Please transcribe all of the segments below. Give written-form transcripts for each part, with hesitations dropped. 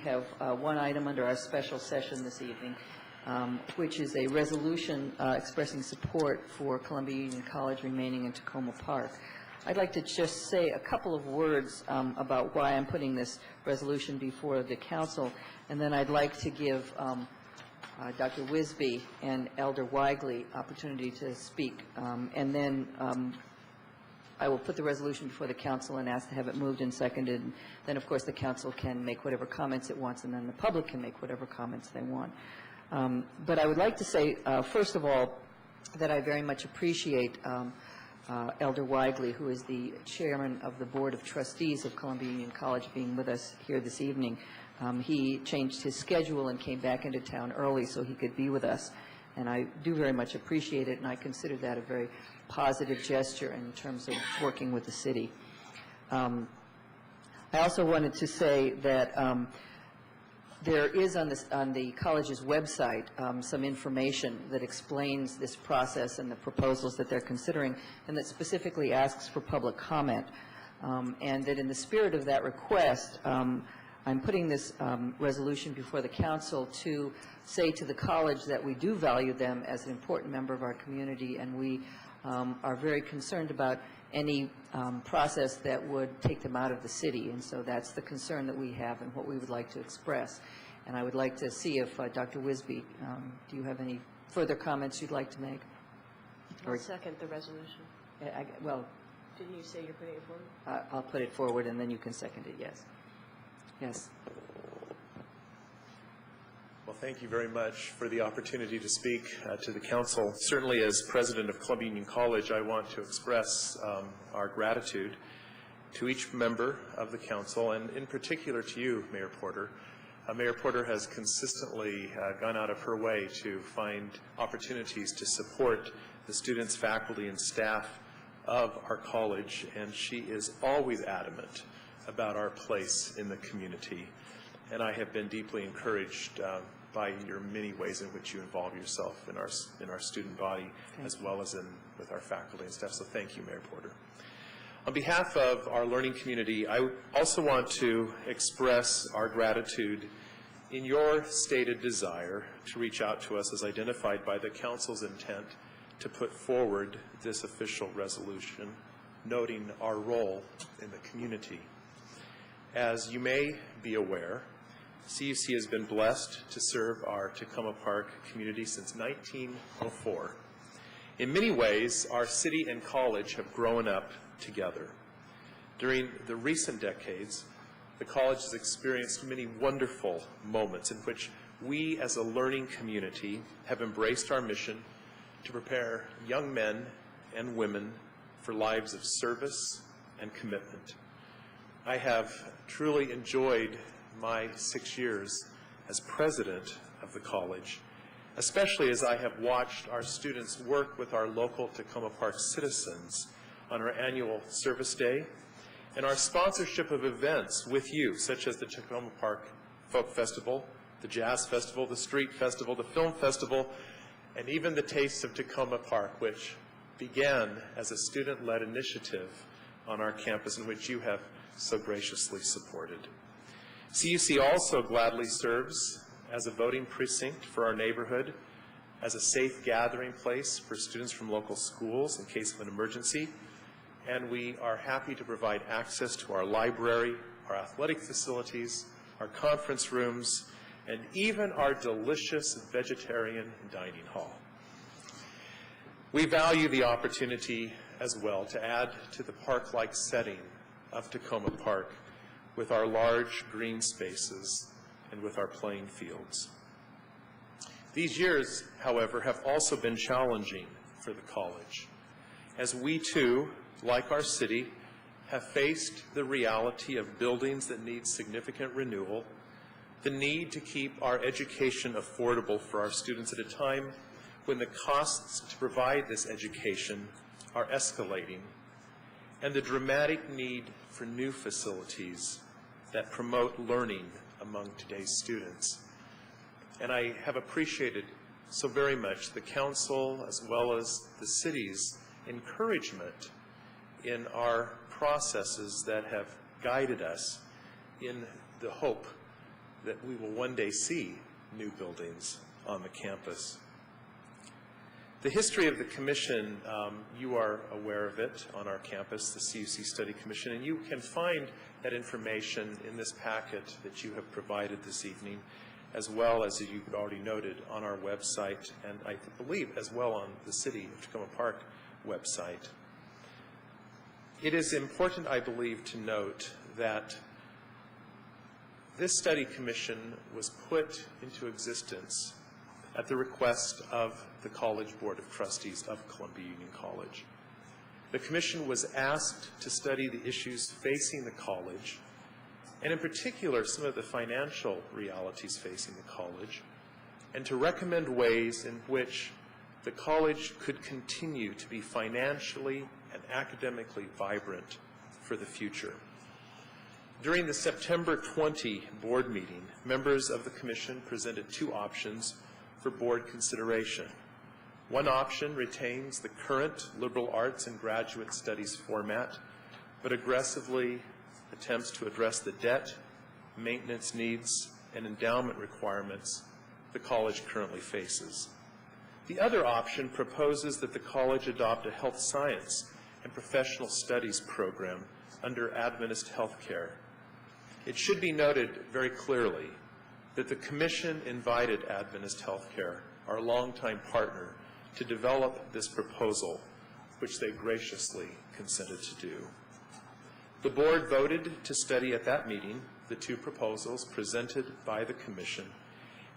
have one item under our special session this evening, which is a resolution expressing support for Columbia Union College remaining in Tacoma Park. I'd like to just say a couple of words about why I'm putting this resolution before the council, and then I'd like to give Dr. Wisby and Elder Weigley opportunity to speak, and then I will put the resolution before the council and ask to have it moved and seconded. Then, of course, the council can make whatever comments it wants, and then the public can make whatever comments they want. But I would like to say, first of all, that I very much appreciate Elder Weigley, who is the chairman of the Board of Trustees of Columbia Union College, being with us here this evening. He changed his schedule and came back into town early so he could be with us. And I do very much appreciate it, and I consider that a very positive gesture in terms of working with the city. I also wanted to say that there is on the college's website some information that explains this process and the proposals that they're considering, and that specifically asks for public comment. And that in the spirit of that request, I'm putting this resolution before the council to say to the college that we do value them as an important member of our community, and we are very concerned about any process that would take them out of the city. And so that's the concern that we have and what we would like to express. And I would like to see if Dr. Wisby, do you have any further comments you'd like to make? I'll second the resolution. Well, didn't you say you're putting it forward? I'll put it forward, and then you can second it, yes. Yes. Well, thank you very much for the opportunity to speak to the council. Certainly, as president of Columbia Union College, I want to express our gratitude to each member of the council, and in particular to you, Mayor Porter. Mayor Porter has consistently gone out of her way to find opportunities to support the students, faculty, and staff of our college, and she is always adamant about our place in the community. And I have been deeply encouraged by your many ways in which you involve yourself in our student body, as well as with our faculty and staff. So thank you, Mayor Porter. On behalf of our learning community, I also want to express our gratitude in your stated desire to reach out to us as identified by the council's intent to put forward this official resolution, noting our role in the community. As you may be aware, CUC has been blessed to serve our Tacoma Park community since 1904. In many ways, our city and college have grown up together. During the recent decades, the college has experienced many wonderful moments in which we as a learning community have embraced our mission to prepare young men and women for lives of service and commitment. I have truly enjoyed my 6 years as president of the college, especially as I have watched our students work with our local Tacoma Park citizens on our annual service day and our sponsorship of events with you, such as the Tacoma Park Folk Festival, the Jazz Festival, the Street Festival, the Film Festival, and even the Taste of Tacoma Park, which began as a student-led initiative on our campus in which you have so graciously supported. CUC also gladly serves as a voting precinct for our neighborhood, as a safe gathering place for students from local schools in case of an emergency, and we are happy to provide access to our library, our athletic facilities, our conference rooms, and even our delicious vegetarian dining hall. We value the opportunity as well to add to the park-like setting of Tacoma Park with our large green spaces and with our playing fields. These years, however, have also been challenging for the college, as we too, like our city, have faced the reality of buildings that need significant renewal, the need to keep our education affordable for our students at a time when the costs to provide this education are escalating, and the dramatic need for new facilities that promote learning among today's students. And I have appreciated so very much the council as well as the city's encouragement in our processes that have guided us in the hope that we will one day see new buildings on the campus. The history of the commission, you are aware of it on our campus, the CUC Study Commission, and you can find that information in this packet that you have provided this evening, as well as you've already noted on our website, and I believe as well on the City of Tacoma Park website. It is important, I believe, to note that this study commission was put into existence at the request of the College Board of Trustees of Columbia Union College. The commission was asked to study the issues facing the college, and in particular some of the financial realities facing the college, and to recommend ways in which the college could continue to be financially and academically vibrant for the future. During the September 20 board meeting, members of the commission presented two options for board consideration. One option retains the current liberal arts and graduate studies format, but aggressively attempts to address the debt, maintenance needs, and endowment requirements the college currently faces. The other option proposes that the college adopt a health science and professional studies program under Adventist Healthcare. It should be noted very clearly that the commission invited Adventist Healthcare, our longtime partner, to develop this proposal, which they graciously consented to do. The board voted to study at that meeting the two proposals presented by the commission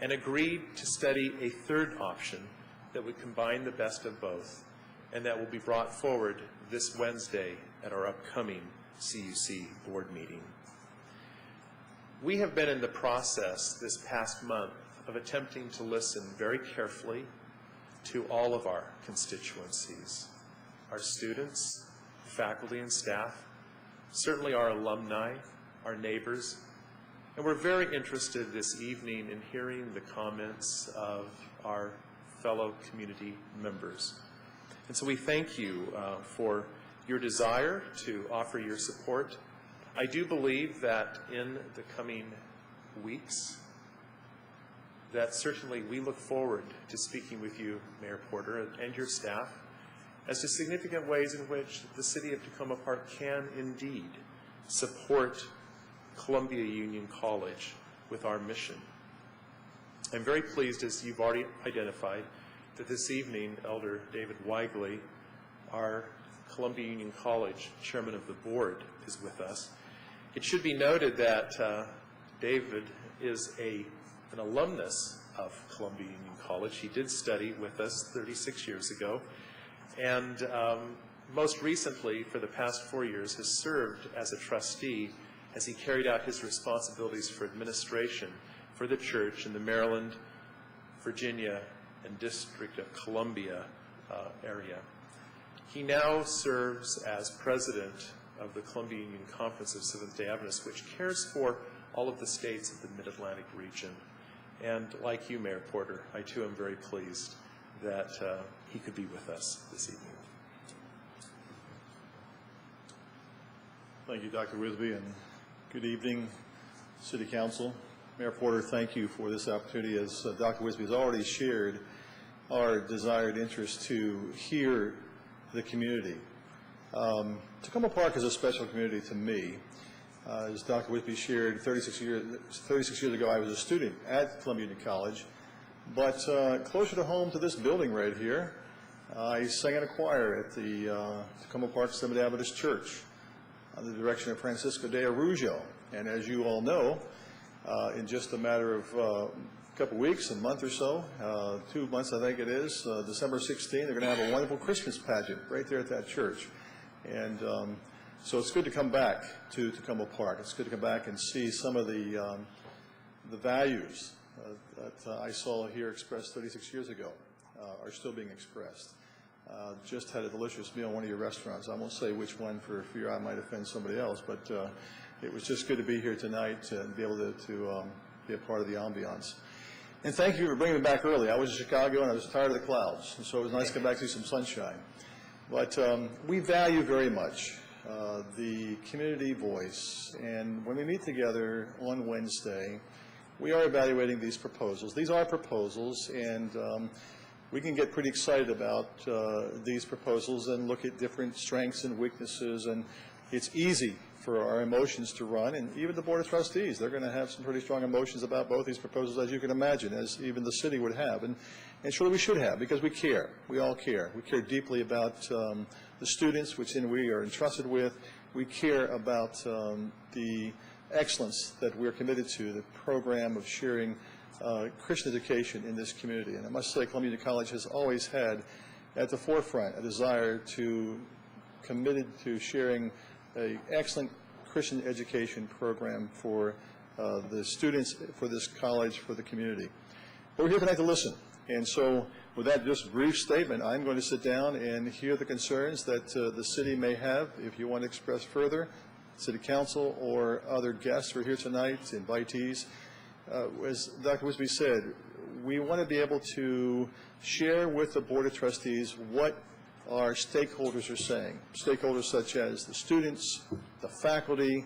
and agreed to study a third option that would combine the best of both and that will be brought forward this Wednesday at our upcoming CUC board meeting. We have been in the process this past month of attempting to listen very carefully to all of our constituencies, our students, faculty and staff, certainly our alumni, our neighbors, and we're very interested this evening in hearing the comments of our fellow community members. And so we thank you for your desire to offer your support. I do believe that in the coming weeks, that certainly we look forward to speaking with you, Mayor Porter, and your staff as to significant ways in which the City of Tacoma Park can indeed support Columbia Union College with our mission. I'm very pleased, as you've already identified, that this evening Elder David Weigley, our Columbia Union College Chairman of the Board, is with us. It should be noted that David is an alumnus of Columbia Union College. He did study with us 36 years ago, and most recently, for the past 4 years, has served as a trustee as he carried out his responsibilities for administration for the church in the Maryland, Virginia, and District of Columbia area. He now serves as president of the Columbia Union Conference of Seventh-day Adventists, which cares for all of the states of the Mid-Atlantic region. And like you, Mayor Porter, I too am very pleased that he could be with us this evening. Thank you, Dr. Wisby, and good evening, City Council. Mayor Porter, thank you for this opportunity. As Dr. Wisby has already shared, our desired interest to hear the community. Tacoma Park is a special community to me. As Dr. Wisby shared, 36 years ago I was a student at Columbia Union College, but closer to home to this building right here, I sang in a choir at the Tacoma Park Seventh-day Adventist Church under the direction of Francisco de Araujo. And as you all know, in just a matter of a couple weeks, a month or so, 2 months I think it is, December 16th, they're going to have a wonderful Christmas pageant right there at that church. And so it's good to come back to Tacoma Park. It's good to come back and see some of the values that I saw here expressed 36 years ago are still being expressed. Just had a delicious meal in one of your restaurants. I won't say which one for fear I might offend somebody else, but it was just good to be here tonight and be able to be a part of the ambiance. And thank you for bringing me back early. I was in Chicago and I was tired of the clouds, and so it was nice to come back to see some sunshine. But we value very much the community voice, and when we meet together on Wednesday, we are evaluating these proposals. These are proposals, and we can get pretty excited about these proposals and look at different strengths and weaknesses, and it's easy for our emotions to run, and even the Board of Trustees, they're going to have some pretty strong emotions about both these proposals, as you can imagine, as even the city would have, and surely we should have, because we care. We all care. We care deeply about the students, which we are entrusted with. We care about the excellence that we're committed to, the program of sharing Christian education in this community. And I must say, Columbia Union College has always had at the forefront a desire to committed to sharing an excellent Christian education program for the students, for this college, for the community. But we're here tonight to listen. And so with that just brief statement, I'm going to sit down and hear the concerns that the city may have. If you want to express further, City Council or other guests who are here tonight, invitees. As Dr. Wisby said, we want to be able to share with the Board of Trustees what our stakeholders are saying. Stakeholders such as the students, the faculty,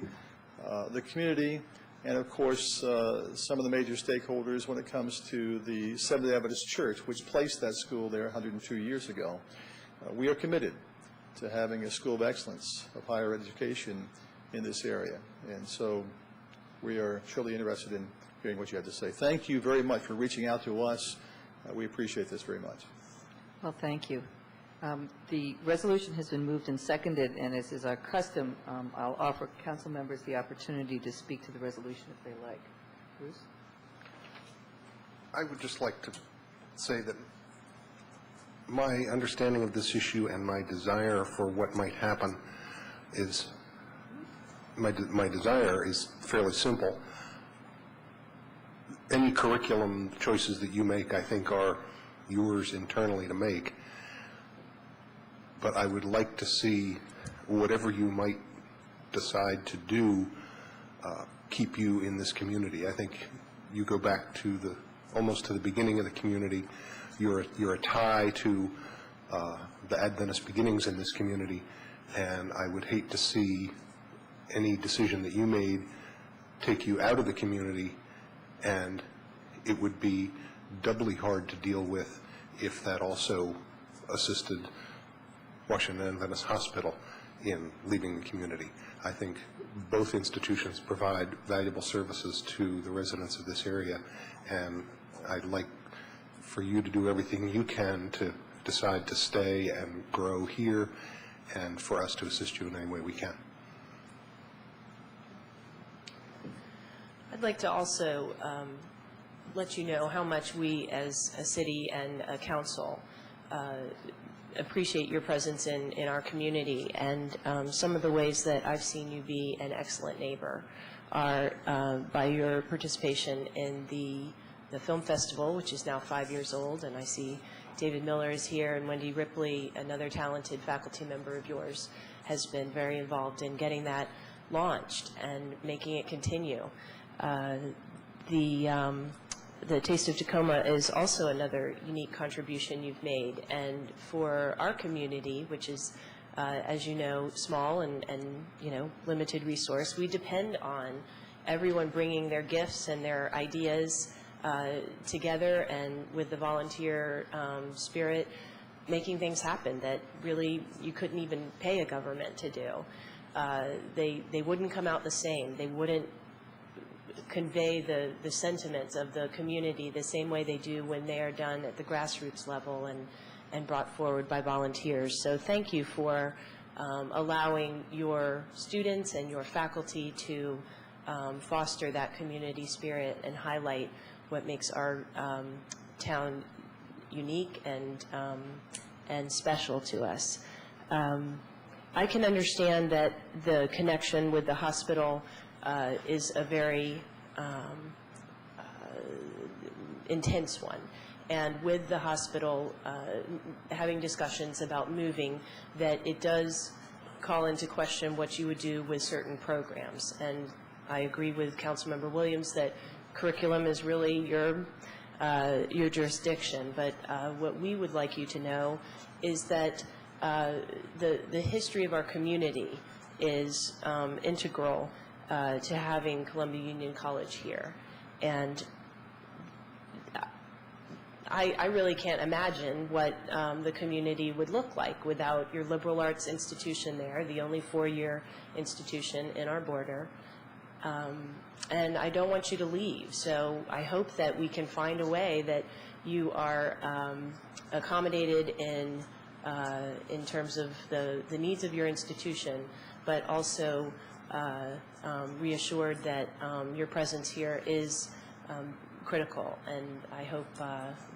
the community, and of course some of the major stakeholders when it comes to the Seventh-day Adventist Church, which placed that school there 102 years ago. We are committed to having a school of excellence of higher education in this area, and so we are surely interested in hearing what you have to say. Thank you very much for reaching out to us. We appreciate this very much. Well, thank you. The resolution has been moved and seconded, and as is our custom, I'll offer council members the opportunity to speak to the resolution if they like. Bruce? I would just like to say that my understanding of this issue and my desire for what might happen is, my desire is fairly simple. Any curriculum choices that you make, I think, are yours internally to make. But I would like to see whatever you might decide to do keep you in this community. I think you go back to almost to the beginning of the community. You're a tie to the Adventist beginnings in this community, and I would hate to see any decision that you made take you out of the community, and it would be doubly hard to deal with if that also assisted Washington Adventist Hospital in leaving the community. I think both institutions provide valuable services to the residents of this area, and I'd like for you to do everything you can to decide to stay and grow here, and for us to assist you in any way we can. I'd like to also let you know how much we as a city and a council appreciate your presence in our community, and some of the ways that I've seen you be an excellent neighbor are by your participation in the film festival, which is now 5 years old, and I see David Miller is here, and Wendy Ripley, another talented faculty member of yours, has been very involved in getting that launched and making it continue. The Taste of Tacoma is also another unique contribution you've made, and for our community, which is, as you know, small and you know, limited resource, we depend on everyone bringing their gifts and their ideas together, and with the volunteer spirit, making things happen that really you couldn't even pay a government to do. They wouldn't come out the same. They wouldn't convey the sentiments of the community the same way they do when they are done at the grassroots level and brought forward by volunteers. So thank you for allowing your students and your faculty to foster that community spirit and highlight what makes our town unique and special to us. I can understand that the connection with the hospital is a very intense one. And with the hospital having discussions about moving, that it does call into question what you would do with certain programs. And I agree with Councilmember Williams that curriculum is really your jurisdiction. But what we would like you to know is that the history of our community is integral to having Columbia Union College here. And I really can't imagine what the community would look like without your liberal arts institution there, the only four-year institution in our border. And I don't want you to leave. So I hope that we can find a way that you are accommodated in terms of the needs of your institution, but also reassured that your presence here is critical. And I hope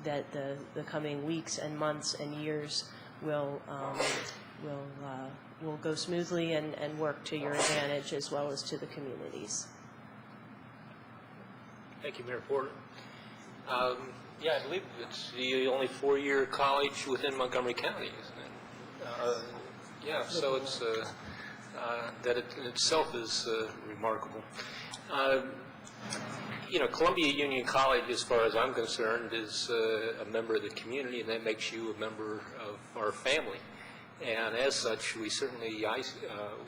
that the coming weeks and months and years will go smoothly and work to your advantage as well as to the communities. Thank you, Mayor Porter. Yeah, I believe it's the only four-year college within Montgomery County, isn't it? Yeah, so it's that it in itself is remarkable. You know, Columbia Union College, as far as I'm concerned, is a member of the community, and that makes you a member of our family. And as such, we certainly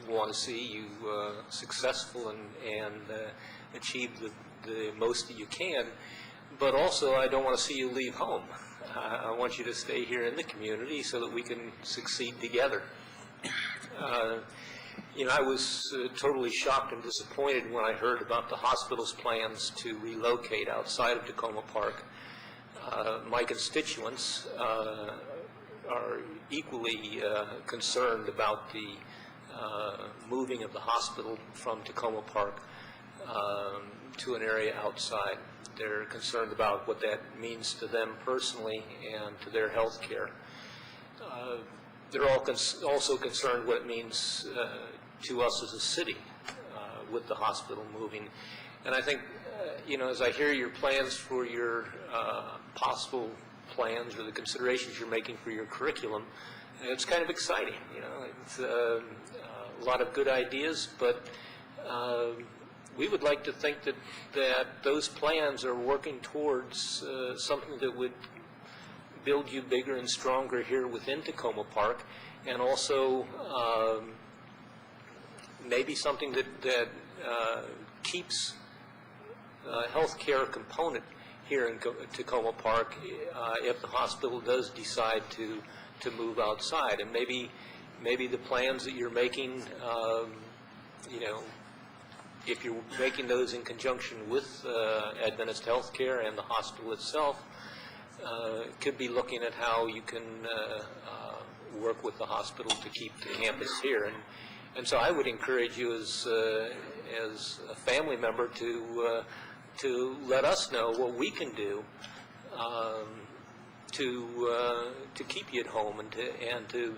want to see you successful and achieve the most that you can. But also, I don't want to see you leave home. I want you to stay here in the community so that we can succeed together. You know, I was totally shocked and disappointed when I heard about the hospital's plans to relocate outside of Tacoma Park. My constituents are equally concerned about the moving of the hospital from Tacoma Park to an area outside. They're concerned about what that means to them personally and to their health care. They're also concerned what it means to us as a city with the hospital moving. And I think, you know, as I hear your plans for your possible plans or the considerations you're making for your curriculum, it's kind of exciting. You know, it's a lot of good ideas, but we would like to think that those plans are working towards something that would build you bigger and stronger here within Tacoma Park, and also maybe something that keeps a health care component here in Tacoma Park if the hospital does decide to move outside. And maybe the plans that you're making, you know, if you're making those in conjunction with Adventist Healthcare and the hospital itself, could be looking at how you can work with the hospital to keep the campus here. And so I would encourage you as a family member to let us know what we can do to keep you at home and to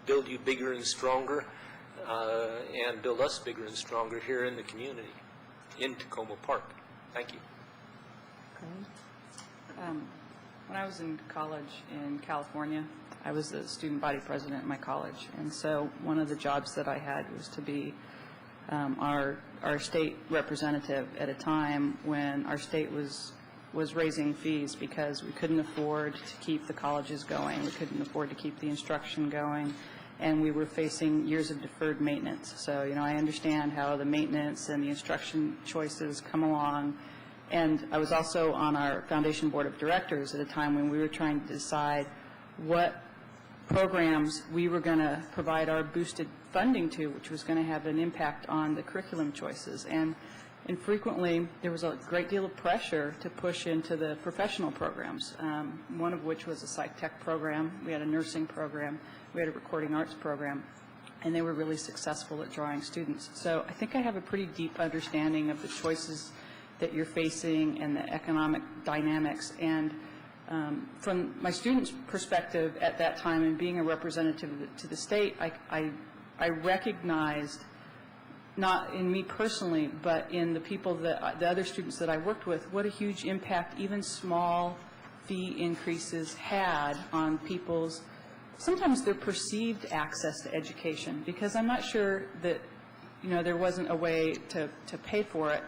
build you bigger and stronger, and build us bigger and stronger here in the community, in Tacoma Park. Thank you. When I was in college in California, I was the student body president at my college, and so one of the jobs that I had was to be our state representative at a time when our state was raising fees because we couldn't afford to keep the colleges going, we couldn't afford to keep the instruction going, and we were facing years of deferred maintenance. So, you know, I understand how the maintenance and the instruction choices come along. And I was also on our foundation board of directors at a time when we were trying to decide what programs we were going to provide our boosted funding to, which was going to have an impact on the curriculum choices. And frequently, there was a great deal of pressure to push into the professional programs, one of which was a psych tech program. We had a nursing program. We had a recording arts program. And they were really successful at drawing students. So I think I have a pretty deep understanding of the choices that you're facing and the economic dynamics. And from my students' perspective at that time and being a representative to the state, I recognized, not in me personally, but in the people that the other students that I worked with, what a huge impact even small fee increases had on people's, sometimes their perceived access to education, because I'm not sure that, you know, there wasn't a way to pay for it,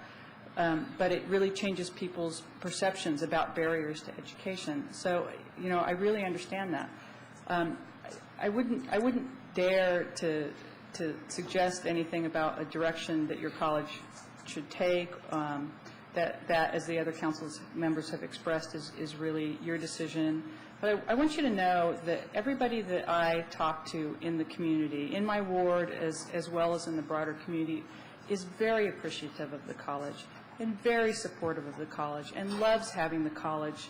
but it really changes people's perceptions about barriers to education. So, you know, I really understand that. I wouldn't dare to suggest anything about a direction that your college should take. that, as the other council's members have expressed, is really your decision. But I want you to know that everybody that I talk to in the community, in my ward as well as in the broader community, is very appreciative of the college and very supportive of the college and loves having the college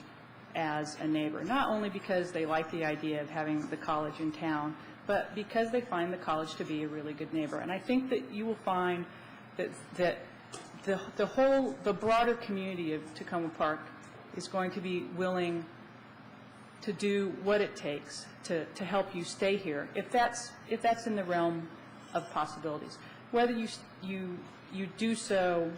as a neighbor, not only because they like the idea of having the college in town, but because they find the college to be a really good neighbor. And I think that you will find that the broader community of Takoma Park is going to be willing to do what it takes to help you stay here, if that's in the realm of possibilities. Whether you do so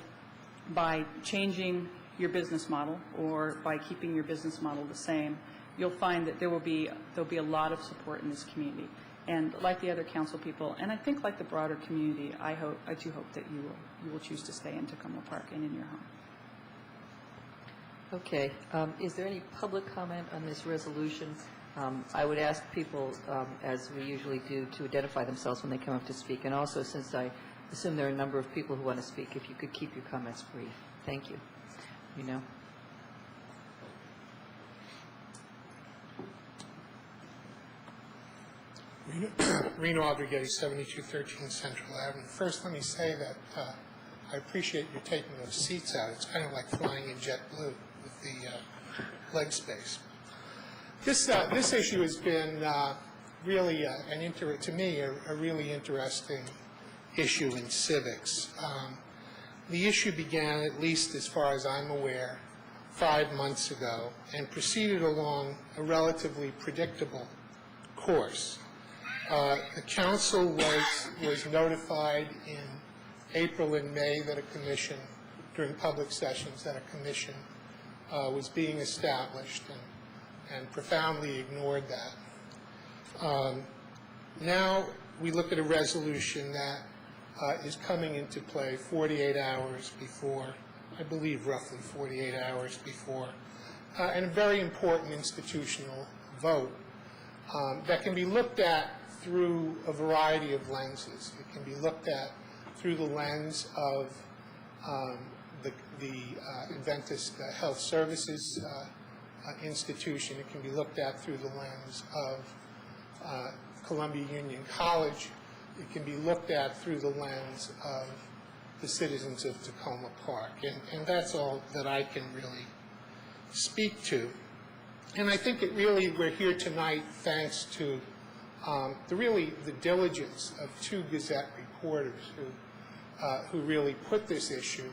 by changing your business model or by keeping your business model the same, you'll find that there'll be a lot of support in this community. And like the other council people, and I think like the broader community, I do hope that you will choose to stay in Takoma Park and in your home. Okay. Is there any public comment on this resolution? I would ask people, as we usually do, to identify themselves when they come up to speak. And also, since I assume there are a number of people who want to speak, if you could keep your comments brief. Thank you. You know. Reno Aldriguez, 7213 Central Avenue. First, let me say that I appreciate you taking those seats out. It's kind of like flying in JetBlue with the leg space. This issue has been really, to me, a really interesting issue in civics. The issue began, at least as far as I'm aware, 5 months ago and proceeded along a relatively predictable course. The council was notified in April and May that a commission, during public sessions, that a commission was being established and profoundly ignored that. Now we look at a resolution that is coming into play 48 hours before, I believe roughly 48 hours before, and a very important institutional vote that can be looked at through a variety of lenses. It can be looked at through the lens of the Adventist Health Services institution. It can be looked at through the lens of Columbia Union College. It can be looked at through the lens of the citizens of Takoma Park. And that's all that I can really speak to. And I think we're here tonight thanks to the diligence of 2 Gazette reporters who really put this issue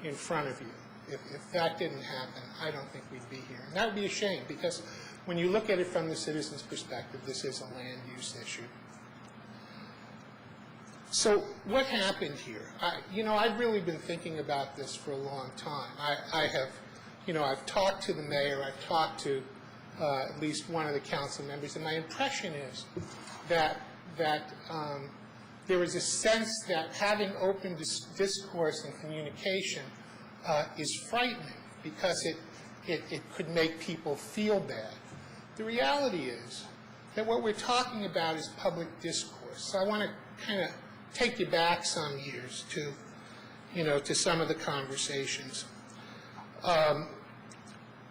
in front of you. If that didn't happen, I don't think we'd be here. And that would be a shame, because when you look at it from the citizens' perspective, this is a land use issue. So what happened here? I've really been thinking about this for a long time. I've talked to the mayor, I've talked to at least one of the council members, and my impression is that there is a sense that having open discourse and communication is frightening because it could make people feel bad. The reality is that what we're talking about is public discourse. So I want to kind of take you back some years to some of the conversations.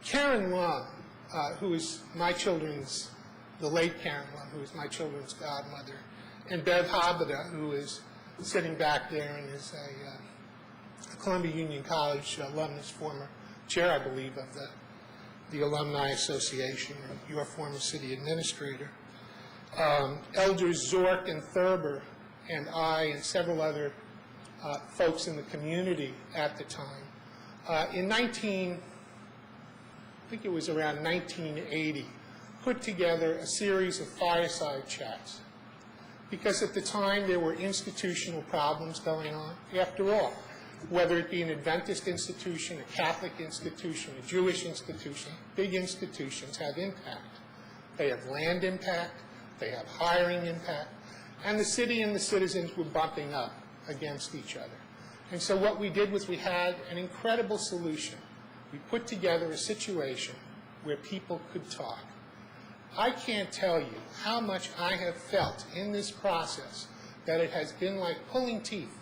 Karen Lum, who is the late Karen Lum, who is my children's godmother, and Bev Habada, who is sitting back there and is a Columbia Union College alumnus, former chair, I believe, of the Alumni Association, and your former city administrator. Elders Zork and Thurber and I and several other folks in the community at the time, I think it was around 1980, put together a series of fireside chats. Because at the time there were institutional problems going on. After all, whether it be an Adventist institution, a Catholic institution, a Jewish institution, big institutions have impact. They have land impact, they have hiring impact, and the city and the citizens were bumping up against each other. And so what we did was we had an incredible solution. We put together a situation where people could talk. I can't tell you how much I have felt in this process that it has been like pulling teeth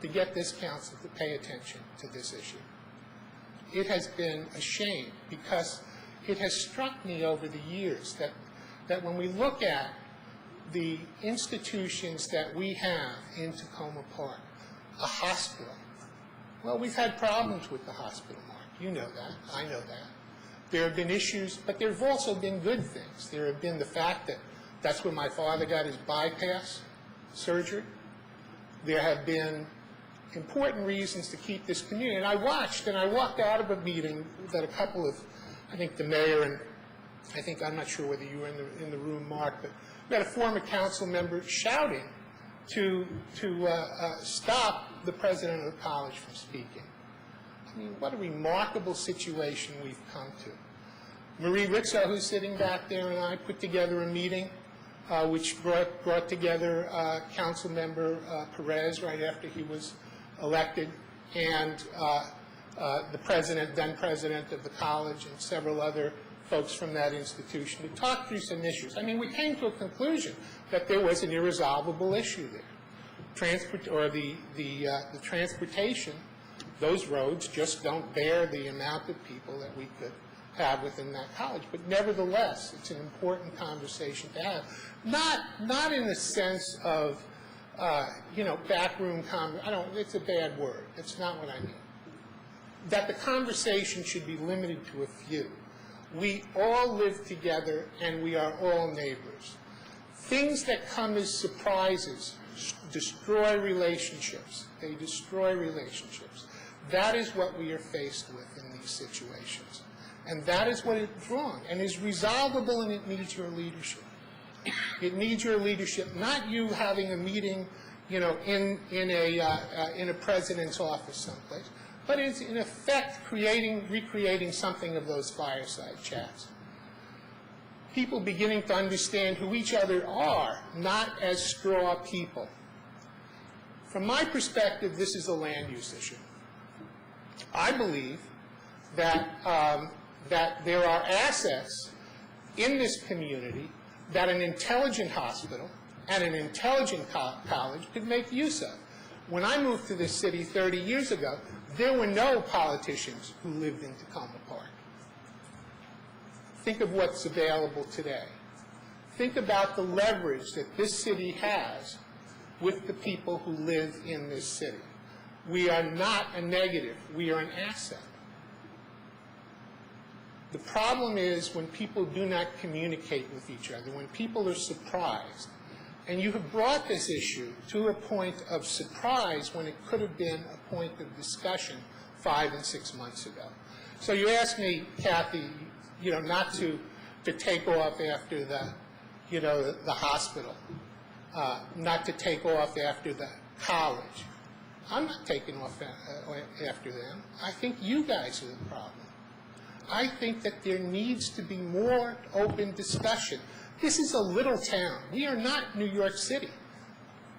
to get this council to pay attention to this issue. it has been a shame, because it has struck me over the years that when we look at the institutions that we have in Tacoma Park, a hospital, well, we've had problems with the hospital, Mark. You know that. I know that. There have been issues, but there have also been good things. There have been the fact that that's where my father got his bypass surgery. There have been important reasons to keep this community. And I watched, and I walked out of a meeting that a couple of, I think the mayor and I think, I'm not sure whether you were in the room, Mark, but we had a former council member shouting to stop the president of the college from speaking. I mean, what a remarkable situation we've come to. Marie Rizzo, who's sitting back there, and I put together a meeting which brought together Council Member Perez right after he was elected, and the president, then president of the college, and several other folks from that institution to talk through some issues. I mean, we came to a conclusion that there was an irresolvable issue there. The transportation, those roads just don't bear the amount of people that we could have within that college. But nevertheless, it's an important conversation to have. Not in the sense of, backroom it's a bad word. It's not what I mean. That the conversation should be limited to a few. We all live together, and we are all neighbors. Things that come as surprises destroy relationships. They destroy relationships. That is what we are faced with in these situations. And that is what is wrong, and is resolvable, and it needs your leadership. It needs your leadership, not you having a meeting, in a president's office someplace, but it's in effect recreating something of those fireside chats. People beginning to understand who each other are, not as straw people. From my perspective, this is a land use issue. I believe that there are assets in this community that an intelligent hospital and an intelligent college could make use of. When I moved to this city 30 years ago, there were no politicians who lived in Tacoma Park. Think of what's available today. Think about the leverage that this city has with the people who live in this city. We are not a negative. We are an asset. The problem is when people do not communicate with each other, when people are surprised. And you have brought this issue to a point of surprise when it could have been a point of discussion 5 and 6 months ago. So you asked me, Kathy, not to take off after the hospital, not to take off after the college. I'm not taking off after them. I think you guys are the problem. I think that there needs to be more open discussion. This is a little town. We are not New York City.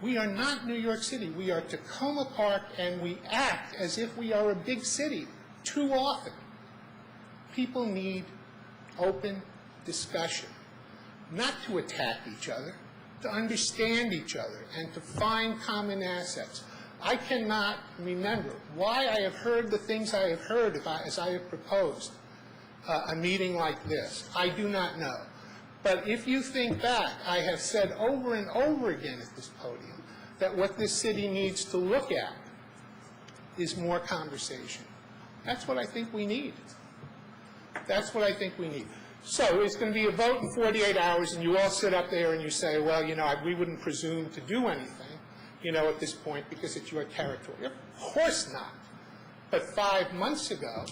We are not New York City. We are Tacoma Park, and we act as if we are a big city too often. People need open discussion, not to attack each other, to understand each other, and to find common assets. I cannot remember why I have heard the things I have heard as I have proposed a meeting like this. I do not know. But if you think back, I have said over and over again at this podium that what this city needs to look at is more conversation. That's what I think we need. That's what I think we need. So it's going to be a vote in 48 hours, and you all sit up there and you say, well, we wouldn't presume to do anything, at this point because it's your territory. Of course not. But 5 months ago,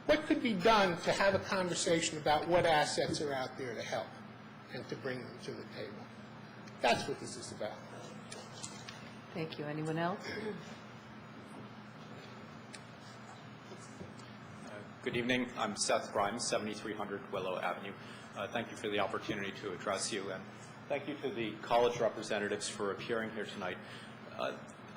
what could be done to have a conversation about what assets are out there to help and to bring them to the table? That's what this is about. Thank you. Anyone else? Good evening. I'm Seth Grimes, 7300 Willow Avenue. Thank you for the opportunity to address you, and thank you to the college representatives for appearing here tonight.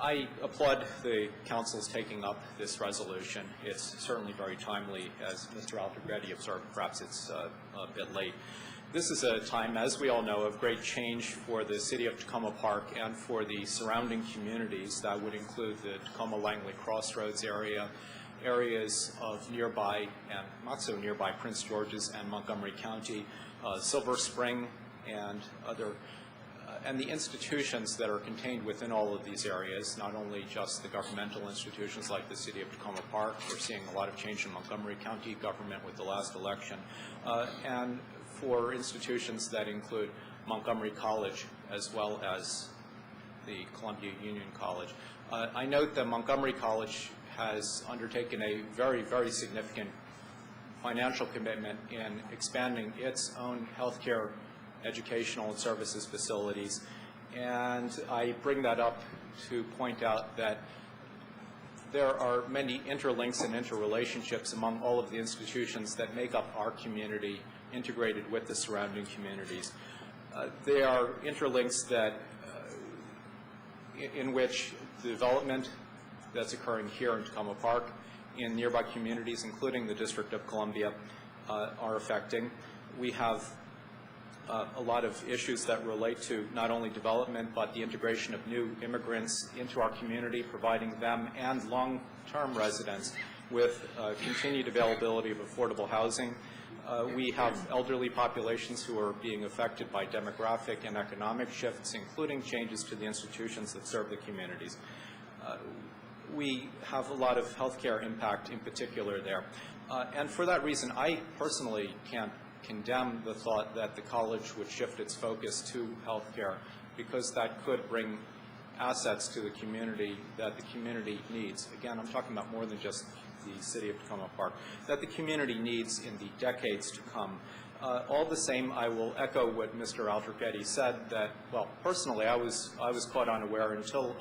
I applaud the council's taking up this resolution. It's certainly very timely. As Mr. Altegretti observed, perhaps it's a bit late. This is a time, as we all know, of great change for the city of Tacoma Park and for the surrounding communities. That would include the Tacoma-Langley Crossroads area areas of nearby and not so nearby Prince George's and Montgomery County, Silver Spring, and other and the institutions that are contained within all of these areas, not only just the governmental institutions like the City of Tacoma Park. We're seeing a lot of change in Montgomery County government with the last election, and for institutions that include Montgomery College as well as the Columbia Union College. I note that Montgomery College has undertaken a very, very significant financial commitment in expanding its own healthcare, educational, and services facilities. And I bring that up to point out that there are many interlinks and interrelationships among all of the institutions that make up our community, integrated with the surrounding communities. They are interlinks that, in which the development that's occurring here in Tacoma Park, in nearby communities, including the District of Columbia, are affecting. We have a lot of issues that relate to not only development, but the integration of new immigrants into our community, providing them and long-term residents with continued availability of affordable housing. We have elderly populations who are being affected by demographic and economic shifts, including changes to the institutions that serve the communities. We have a lot of healthcare impact in particular there. And for that reason, I personally can't condemn the thought that the college would shift its focus to healthcare, because that could bring assets to the community that the community needs. Again, I'm talking about more than just the City of Tacoma Park, that the community needs in the decades to come. All the same, I will echo what Mr. Aldrich said, that, well, personally, I was caught unaware until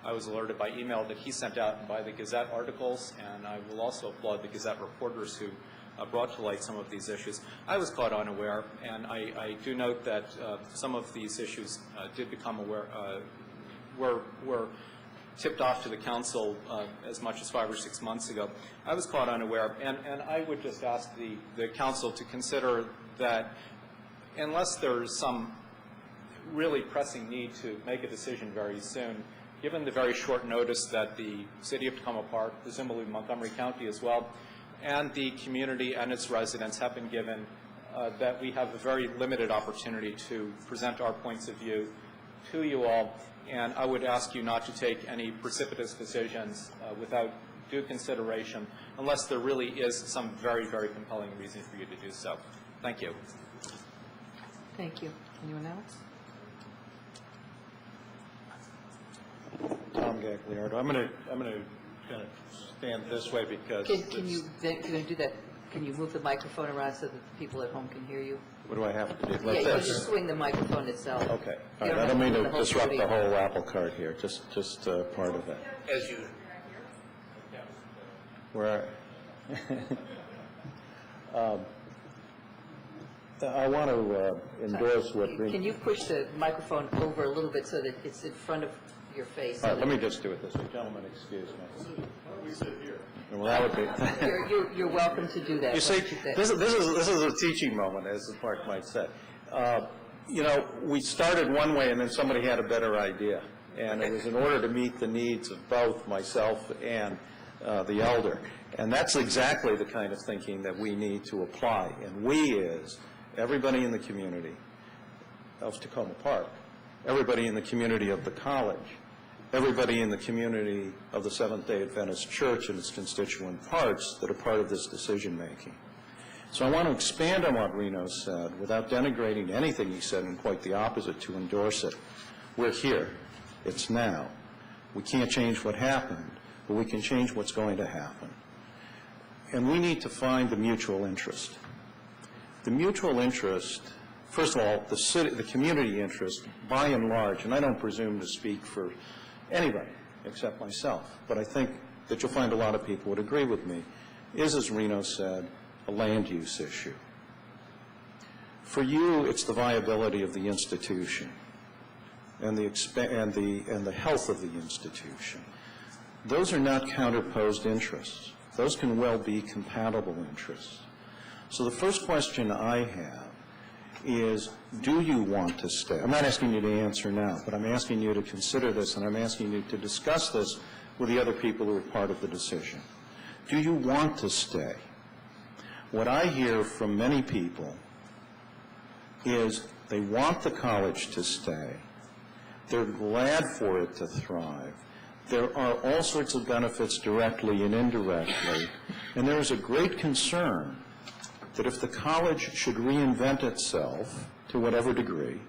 I was alerted by email that he sent out by the Gazette articles, and I will also applaud the Gazette reporters who brought to light some of these issues. I was caught unaware, and I do note that some of these issues did become aware, were tipped off to the council as much as 5 or 6 months ago. I was caught unaware, and I would just ask the council to consider that unless there's some really pressing need to make a decision very soon, given the very short notice that the City of Tacoma Park, presumably Montgomery County as well, and the community and its residents have been given, that we have a very limited opportunity to present our points of view to you all. And I would ask you not to take any precipitous decisions without due consideration, unless there really is some very, very compelling reason for you to do so. Thank you. Thank you. Anyone else? Tom Gagliardo. I'm going to kind of stand this way because Can you do that? Can you move the microphone around so that the people at home can hear you? what do I have to do? Yeah, you can just swing the microphone itself. Okay. You All right. I have don't mean move to the whole disrupt the podium. whole apple cart here. Just part of that. As you Where I want to endorse what. Can you push the microphone over a little bit so that it's in front of your face? All right, let me just do it this way. Gentlemen, excuse me. We sit here. Well, that would be. You're welcome to do that. You see, Don't you think? this is a teaching moment, as the park might say. You know, we started one way, and then somebody had a better idea, and it was in order to meet the needs of both myself and the elder. And that's exactly the kind of thinking that we need to apply. And we is everybody in the community of Tacoma Park, everybody in the community of the college, everybody in the community of the Seventh-day Adventist Church and its constituent parts that are part of this decision-making. So I want to expand on what Reno said without denigrating anything he said, and quite the opposite, to endorse it. We're here. It's now. We can't change what happened, but we can change what's going to happen. And we need to find the mutual interest. The mutual interest, first of all, the community interest, by and large, and I don't presume to speak for anybody except myself, but I think that you'll find a lot of people would agree with me, is, as Reno said, a land use issue. For you, it's the viability of the institution and the health of the institution. Those are not counterposed interests. Those can well be compatible interests. So the first question I have is, do you want to stay? I'm not asking you to answer now, but I'm asking you to consider this, and I'm asking you to discuss this with the other people who are part of the decision. Do you want to stay? What I hear from many people is they want the college to stay. They're glad for it to thrive. There are all sorts of benefits directly and indirectly, and there is a great concern that if the college should reinvent itself to whatever degree,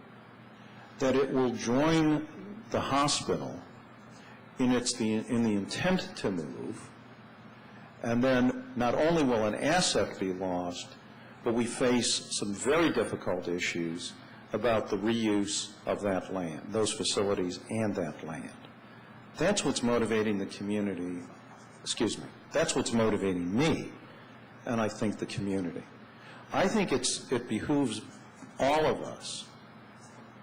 that it will join the hospital in the intent to move, and then not only will an asset be lost, but we face some very difficult issues about the reuse of that land, those facilities and that land. That's what's motivating the community, that's what's motivating me, and I think the community. I think it behooves all of us,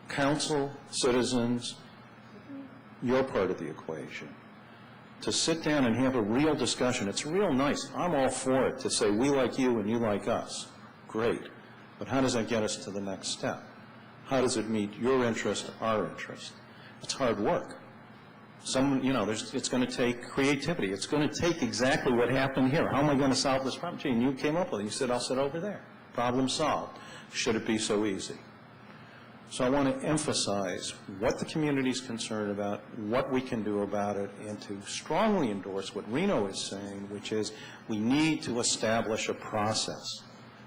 council, citizens, you're part of the equation, to sit down and have a real discussion. It's real nice. I'm all for it to say we like you and you like us. Great. But how does that get us to the next step? How does it meet your interest, our interest? It's hard work. It's going to take creativity. It's going to take exactly what happened here. How am I going to solve this problem? Gene, you came up with it. You said, I'll sit over there. Problem solved. Should it be so easy? So I want to emphasize what the community is concerned about, what we can do about it, and to strongly endorse what Reno is saying, which is we need to establish a process,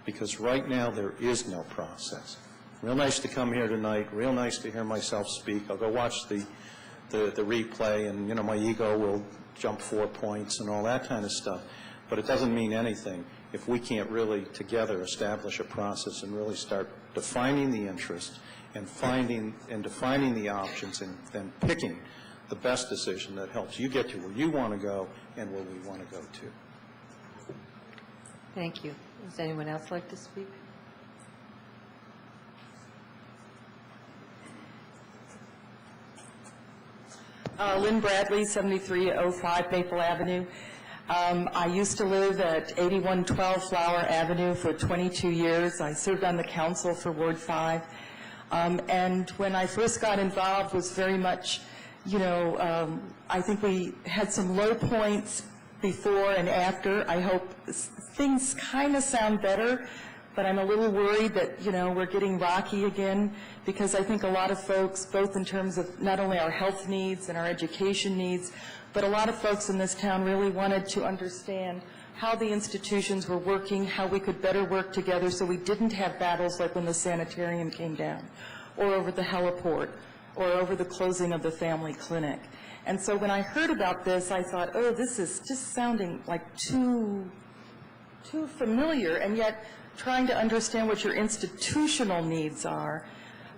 because right now there is no process. Real nice to come here tonight, real nice to hear myself speak. I'll go watch the replay, and, my ego will jump 4 points and all that kind of stuff. But it doesn't mean anything if we can't really together establish a process and really start defining the interest and defining the options and then picking the best decision that helps you get to where you want to go and where we want to go to. Thank you. Does anyone else like to speak? Lynn Bradley, 7305 Maple Avenue. I used to live at 8112 Flower Avenue for 22 years. I served on the council for Ward 5. And when I first got involved was very much, I think we had some low points before and after. I hope things kind of sound better, but I'm a little worried that, we're getting rocky again, because I think a lot of folks, both in terms of not only our health needs and our education needs, but a lot of folks in this town really wanted to understand how the institutions were working, how we could better work together so we didn't have battles like when the sanitarium came down, or over the heliport, or over the closing of the family clinic. And so when I heard about this, I thought, oh, this is just sounding like too familiar, and yet trying to understand what your institutional needs are.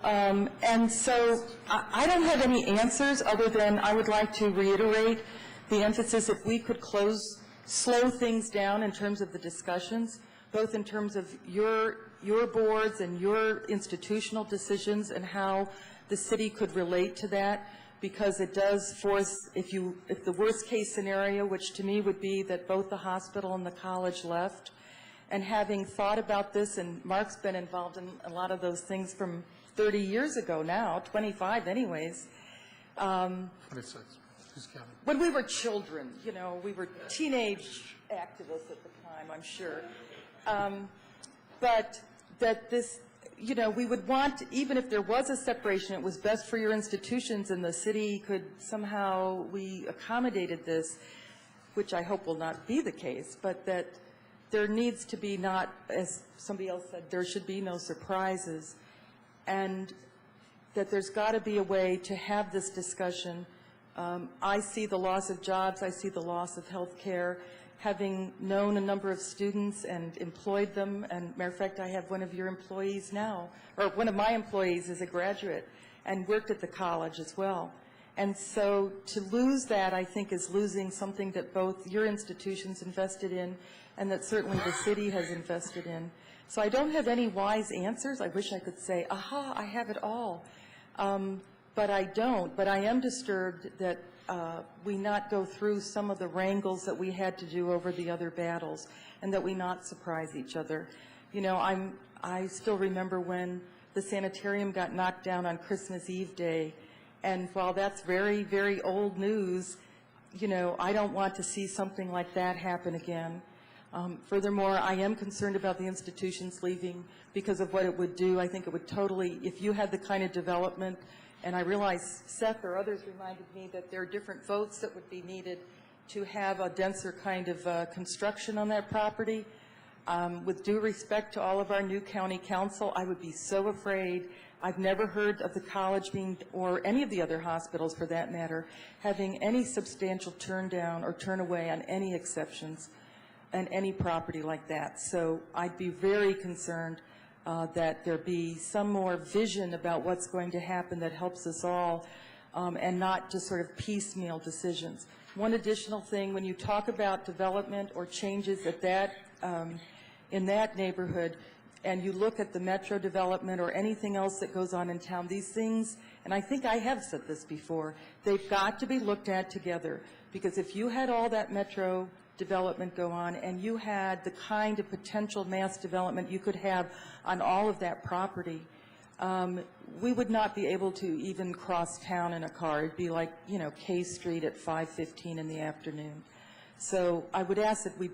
And so I don't have any answers other than I would like to reiterate the emphasis if we could slow things down in terms of the discussions, both in terms of your boards and your institutional decisions and how the city could relate to that, because it does force, if the worst case scenario, which to me would be that both the hospital and the college left, and having thought about this, and Mark's been involved in a lot of those things from 30 years ago now, 25 anyways. 26. Who's counting? When we were children, we were teenage activists at the time, I'm sure. But that this, we would want, even if there was a separation, it was best for your institutions and the city could somehow, we accommodated this, which I hope will not be the case, but that there needs to be not, as somebody else said, there should be no surprises, and that there's got to be a way to have this discussion. I see the loss of jobs, I see the loss of health care, having known a number of students and employed them, and matter of fact, I have one of your employees now, or one of my employees is a graduate and worked at the college as well. And so to lose that, I think, is losing something that both your institutions invested in and that certainly the city has invested in. So I don't have any wise answers. I wish I could say, aha, I have it all. But I don't. But I am disturbed that we not go through some of the wrangles that we had to do over the other battles and that we not surprise each other. I still remember when the sanitarium got knocked down on Christmas Eve day. And while that's very, very old news, You know, I don't want to see something like that happen again. Furthermore, I am concerned about the institutions leaving because of what it would do. I think it would totally, if you had the kind of development, and I realize Seth or others reminded me that there are different votes that would be needed to have a denser kind of construction on that property. With due respect to all of our new county council, I would be so afraid. I've never heard of the college being, or any of the other hospitals for that matter, having any substantial turn down or turn away on any exceptions and any property like that. So I'd be very concerned that there be some more vision about what's going to happen that helps us all, and not just sort of piecemeal decisions. One additional thing, when you talk about development or changes at that, in that neighborhood, and you look at the metro development or anything else that goes on in town, these things, and I think I have said this before, they've got to be looked at together. Because if you had all that metro development go on and you had the kind of potential mass development you could have on all of that property, we would not be able to even cross town in a car. It'd be like, you know, K Street at 5:15 in the afternoon. So I would ask that we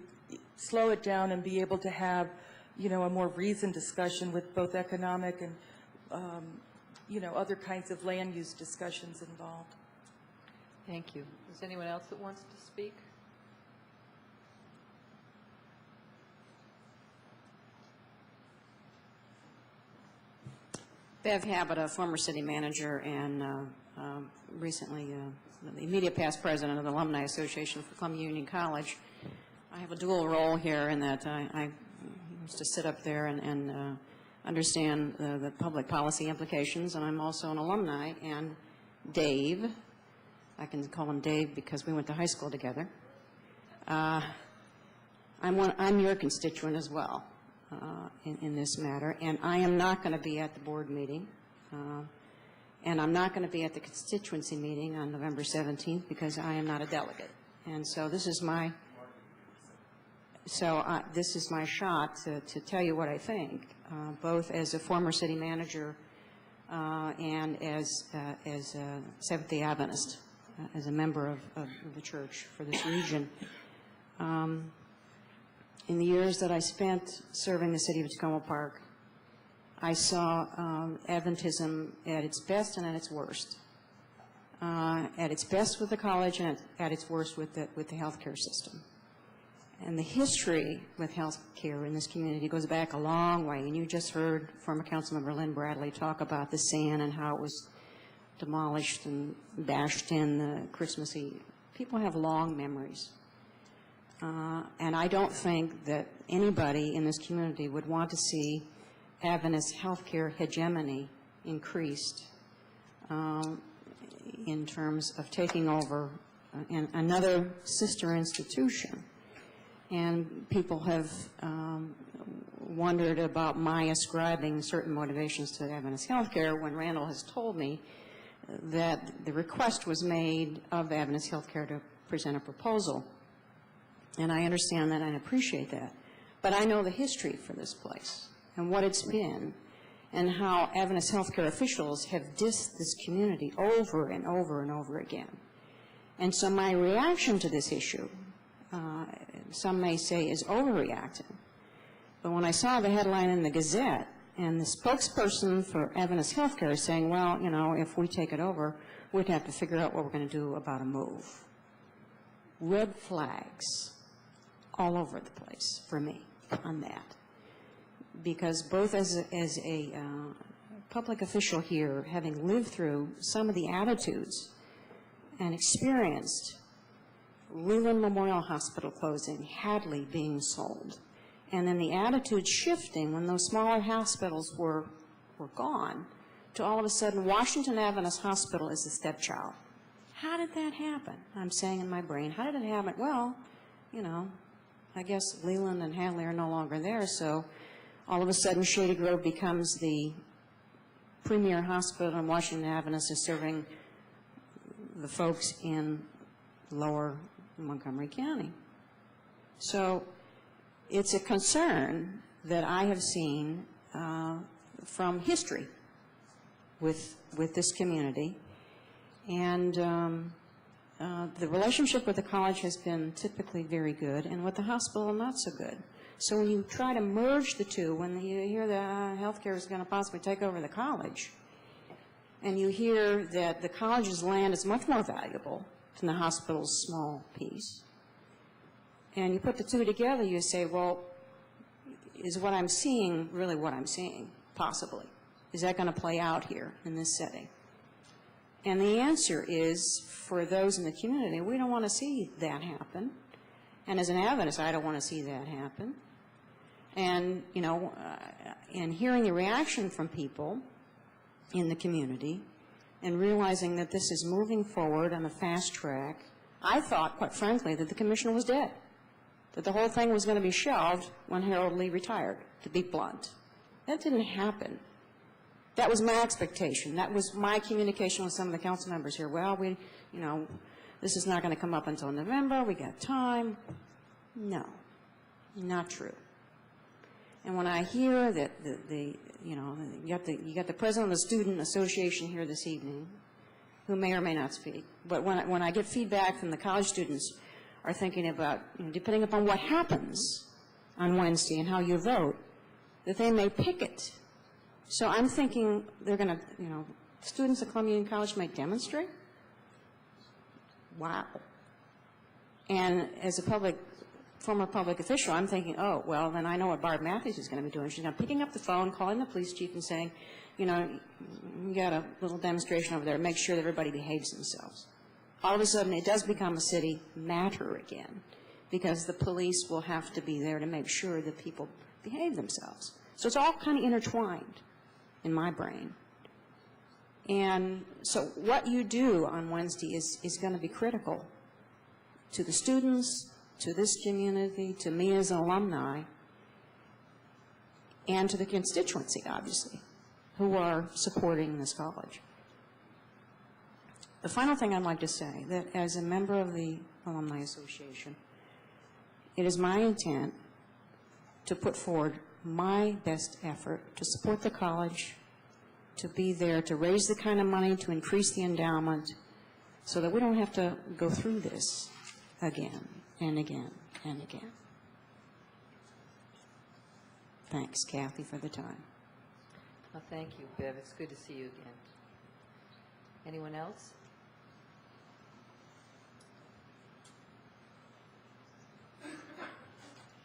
slow it down and be able to have, you know, a more reasoned discussion with both economic and, you know, other kinds of land use discussions involved. Thank you. Is anyone else that wants to speak? Bev Habit, a former city manager and recently the immediate past president of the Alumni Association for Columbia Union College. I have a dual role here in that I used to sit up there and understand the public policy implications, and I'm also an alumni. And Dave, I can call him Dave because we went to high school together. I'm your constituent as well. In this matter, and I am not going to be at the board meeting, and I'm not going to be at the constituency meeting on November 17th because I am not a delegate. And so this is my shot to tell you what I think, both as a former city manager and as a Seventh-day Adventist, as a member of the church for this region. In the years that I spent serving the city of Tacoma Park, I saw Adventism at its best and at its worst. At its best with the college and at its worst with the healthcare system. And the history with healthcare in this community goes back a long way. And you just heard former Councilmember Lynn Bradley talk about the SAN and how it was demolished and bashed in the Christmas Eve. People have long memories. And I don't think that anybody in this community would want to see Adventist healthcare hegemony increased in terms of taking over another sister institution. And people have wondered about my ascribing certain motivations to Adventist healthcare when Randall has told me that the request was made of Adventist healthcare to present a proposal. And I understand that and appreciate that. But I know the history for this place and what it's been and how Adventist healthcare officials have dissed this community over and over and over again. And so my reaction to this issue, some may say, is overreacting. But when I saw the headline in the Gazette and the spokesperson for Adventist healthcare saying, well, you know, if we take it over, we'd have to figure out what we're going to do about a move. Red flags all over the place for me on that. Because both as a public official here, having lived through some of the attitudes and experienced Leland Memorial Hospital closing, Hadley being sold, and then the attitude shifting when those smaller hospitals were gone, to all of a sudden Washington Adventist Hospital is the stepchild. How did that happen? I'm saying in my brain, how did it happen? Well, you know, I guess Leland and Hadley are no longer there, so all of a sudden Shady Grove becomes the premier hospital, and Washington Adventist is serving the folks in lower Montgomery County. So it's a concern that I have seen from history with this community. And the relationship with the college has been typically very good, and with the hospital, not so good. So when you try to merge the two, when you hear that healthcare is going to possibly take over the college, and you hear that the college's land is much more valuable than the hospital's small piece, and you put the two together, you say, well, is what I'm seeing really what I'm seeing? Possibly. Is that going to play out here in this setting? And the answer is, for those in the community, we don't want to see that happen. And as an Adventist, I don't want to see that happen. And, you know, and hearing the reaction from people in the community and realizing that this is moving forward on a fast track, I thought, quite frankly, that the commission was dead, that the whole thing was going to be shelved when Harold Lee retired, to be blunt. That didn't happen. That was my expectation. That was my communication with some of the council members here. Well, you know, this is not going to come up until November. We got time. No, not true. And when I hear that you know, you got the president of the Student Association here this evening, who may or may not speak, but when I get feedback from the college students are thinking about, you know, depending upon what happens on Wednesday and how you vote, that they may picket. So I'm thinking they're going to, you know, students at Columbia Union College might demonstrate. Wow. And as a former public official, I'm thinking, oh, well, then I know what Barb Matthews is going to be doing. She's going to be picking up the phone, calling the police chief and saying, you know, you got a little demonstration over there. Make sure that everybody behaves themselves. All of a sudden, it does become a city matter again, because the police will have to be there to make sure that people behave themselves. So it's all kind of intertwined in my brain. And so what you do on Wednesday is going to be critical to the students, to this community, to me as an alumni, and to the constituency, obviously, who are supporting this college. The final thing I'd like to say, that as a member of the Alumni Association, it is my intent to put forward my best effort to support the college, to be there, to raise the kind of money, to increase the endowment, so that we don't have to go through this again and again and again. Thanks, Kathy, for the time. Well, thank you, Bev. It's good to see you again. Anyone else?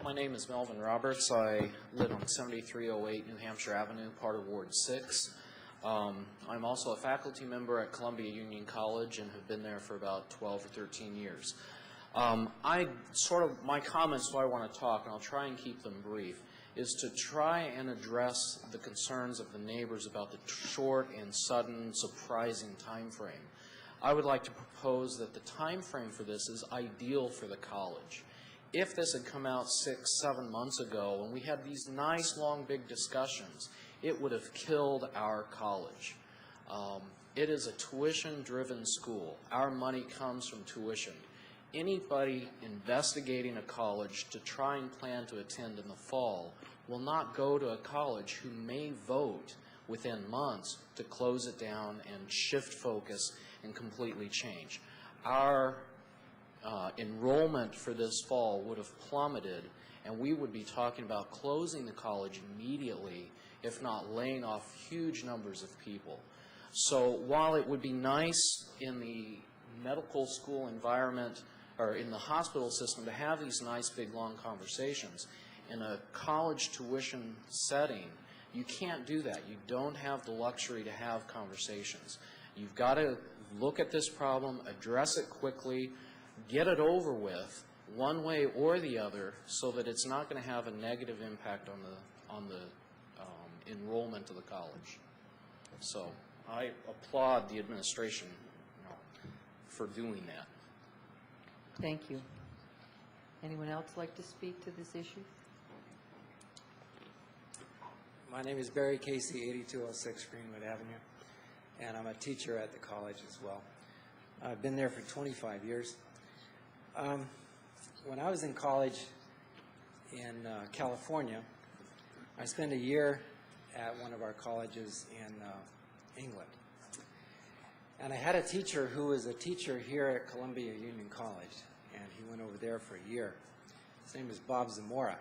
My name is Melvin Roberts. I live on 7308 New Hampshire Avenue, part of Ward 6. I'm also a faculty member at Columbia Union College and have been there for about 12 or 13 years. My comments, why I want to talk, and I'll try and keep them brief, is to try and address the concerns of the neighbors about the short and sudden, surprising time frame. I would like to propose that the time frame for this is ideal for the college. If this had come out 6, 7 months ago and we had these nice, long, big discussions, it would have killed our college. It is a tuition-driven school. Our money comes from tuition. Anybody investigating a college to try and plan to attend in the fall will not go to a college who may vote within months to close it down and shift focus and completely change. Our enrollment for this fall would have plummeted, and we would be talking about closing the college immediately, if not laying off huge numbers of people. So while it would be nice in the medical school environment or in the hospital system to have these nice, big, long conversations, in a college tuition setting, you can't do that. You don't have the luxury to have conversations. You've got to look at this problem, address it quickly, get it over with one way or the other, so that it's not going to have a negative impact on the enrollment of the college. So I applaud the administration, for doing that. Thank you. Anyone else like to speak to this issue? My name is Barry Casey, 8206 Greenwood Avenue, and I'm a teacher at the college as well. I've been there for 25 years. When I was in college in California, I spent a year at one of our colleges in England. And I had a teacher who was a teacher here at Columbia Union College, and he went over there for a year. His name is Bob Zamora,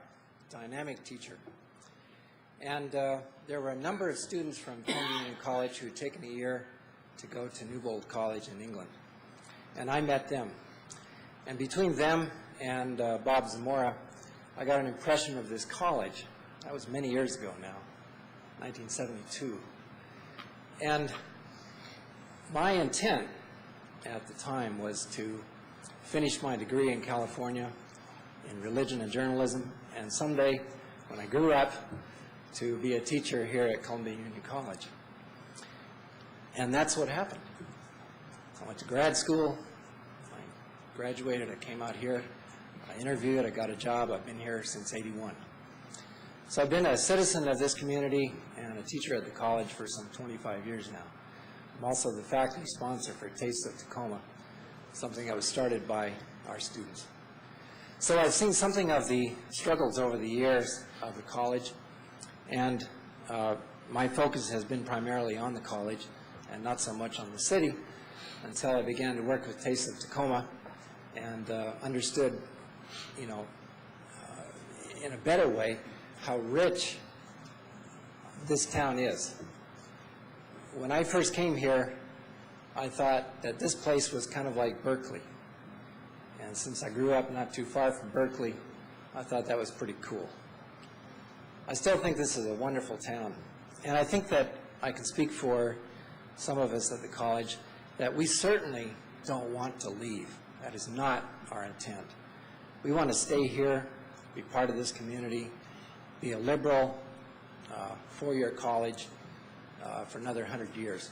dynamic teacher. And there were a number of students from Columbia Union College who had taken a year to go to Newbold College in England. And I met them. And between them and Bob Zamora, I got an impression of this college. That was many years ago now, 1972. And my intent at the time was to finish my degree in California in religion and journalism, and someday, when I grew up, to be a teacher here at Columbia Union College. And that's what happened. I went to grad school, I graduated, I came out here, I interviewed, I got a job, I've been here since '81. So I've been a citizen of this community and a teacher at the college for some 25 years now. I'm also the faculty sponsor for Taste of Tacoma, something that was started by our students. So I've seen something of the struggles over the years of the college, and my focus has been primarily on the college and not so much on the city until I began to work with Taste of Tacoma and understood, in a better way, how rich this town is. When I first came here, I thought that this place was kind of like Berkeley. And since I grew up not too far from Berkeley, I thought that was pretty cool. I still think this is a wonderful town. And I think that I can speak for some of us at the college that we certainly don't want to leave. That is not our intent. We want to stay here, be part of this community, be a liberal, four-year college for another 100 years.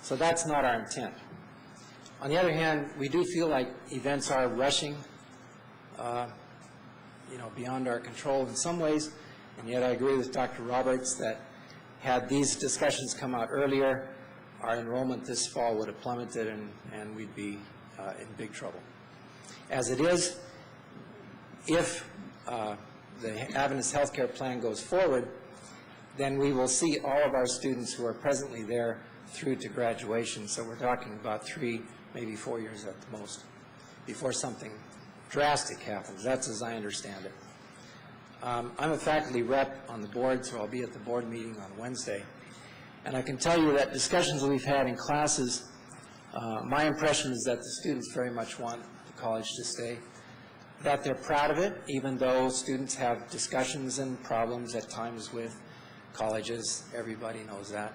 So that's not our intent. On the other hand, we do feel like events are rushing, beyond our control in some ways, and yet I agree with Dr. Roberts that had these discussions come out earlier, our enrollment this fall would have plummeted and we'd be in big trouble. As it is, if the Adventist Healthcare Plan goes forward, then we will see all of our students who are presently there through to graduation. So we're talking about 3, maybe 4 years at the most, before something drastic happens. That's as I understand it. I'm a faculty rep on the board, so I'll be at the board meeting on Wednesday. And I can tell you that discussions that we've had in classes, my impression is that the students very much want the college to stay, that they're proud of it, even though students have discussions and problems at times with colleges. Everybody knows that.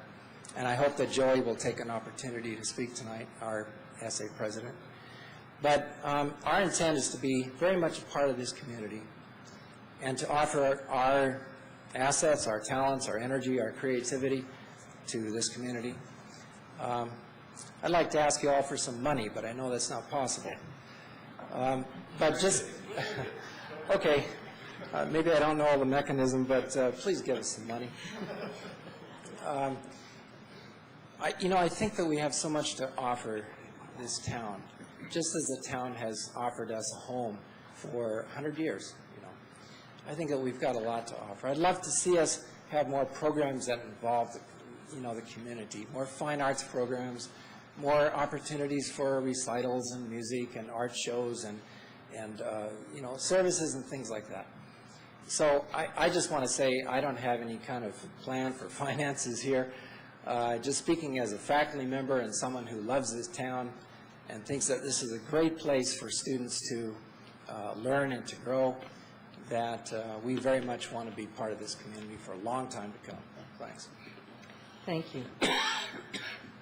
And I hope that Joey will take an opportunity to speak tonight, our SA president. But our intent is to be very much a part of this community and to offer our assets, our talents, our energy, our creativity to this community. I'd like to ask you all for some money, but I know that's not possible. But just, okay, maybe I don't know all the mechanism, but please give us some money. I think that we have so much to offer this town, just as the town has offered us a home for 100 years. I think that we've got a lot to offer. I'd love to see us have more programs that involve the community, more fine arts programs, more opportunities for recitals and music and art shows and services and things like that. So I just want to say I don't have any kind of plan for finances here. Just speaking as a faculty member and someone who loves this town and thinks that this is a great place for students to learn and to grow, that we very much want to be part of this community for a long time to come. Thanks. Thank you.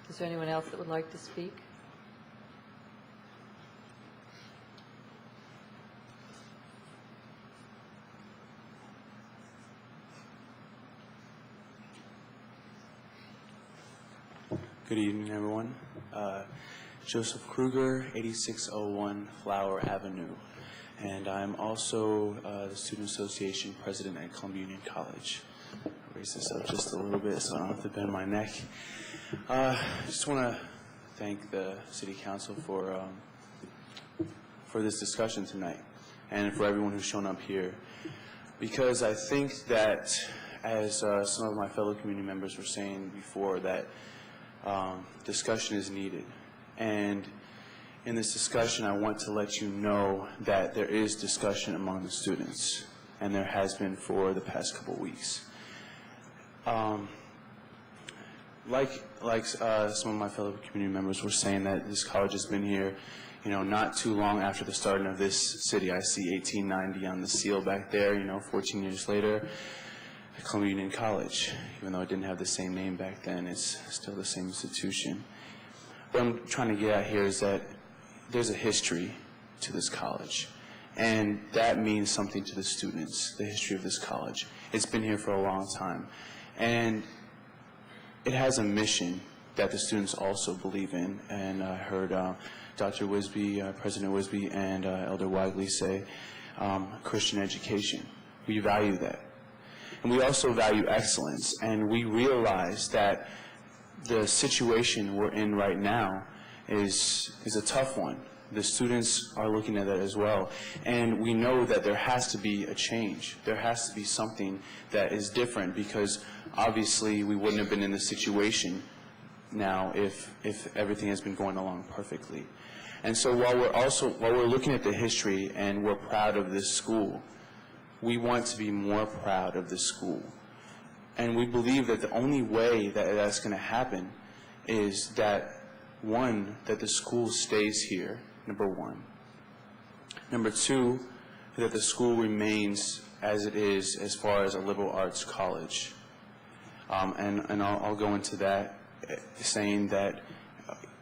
Is there anyone else that would like to speak? Good evening, everyone. Joseph Kruger, 8601 Flower Avenue. And I'm also the Student Association President at Columbia Union College. I'll raise this up just a little bit so I don't have to bend my neck. I just want to thank the City Council for this discussion tonight and for everyone who's shown up here. Because I think that, as some of my fellow community members were saying before, that discussion is needed. And in this discussion, I want to let you know that there is discussion among the students, and there has been for the past couple weeks. Like some of my fellow community members were saying, that this college has been here, not too long after the starting of this city. I see 1890 on the seal back there, 14 years later, at Columbia Union College. Even though it didn't have the same name back then, it's still the same institution. What I'm trying to get at here is that there's a history to this college, and that means something to the students, the history of this college. It's been here for a long time, and it has a mission that the students also believe in, and I heard Dr. Wisby, President Wisby, and Elder Wagley say Christian education. We value that. And we also value excellence, and we realize that the situation we're in right now is a tough one. The students are looking at that as well. And we know that there has to be a change. There has to be something that is different, because obviously we wouldn't have been in this situation now if everything has been going along perfectly. And so while we're looking at the history and we're proud of this school, we want to be more proud of this school. And we believe that the only way that that's going to happen is that, one, that the school stays here, number one. Number two, that the school remains as it is as far as a liberal arts college. And I'll go into that, saying that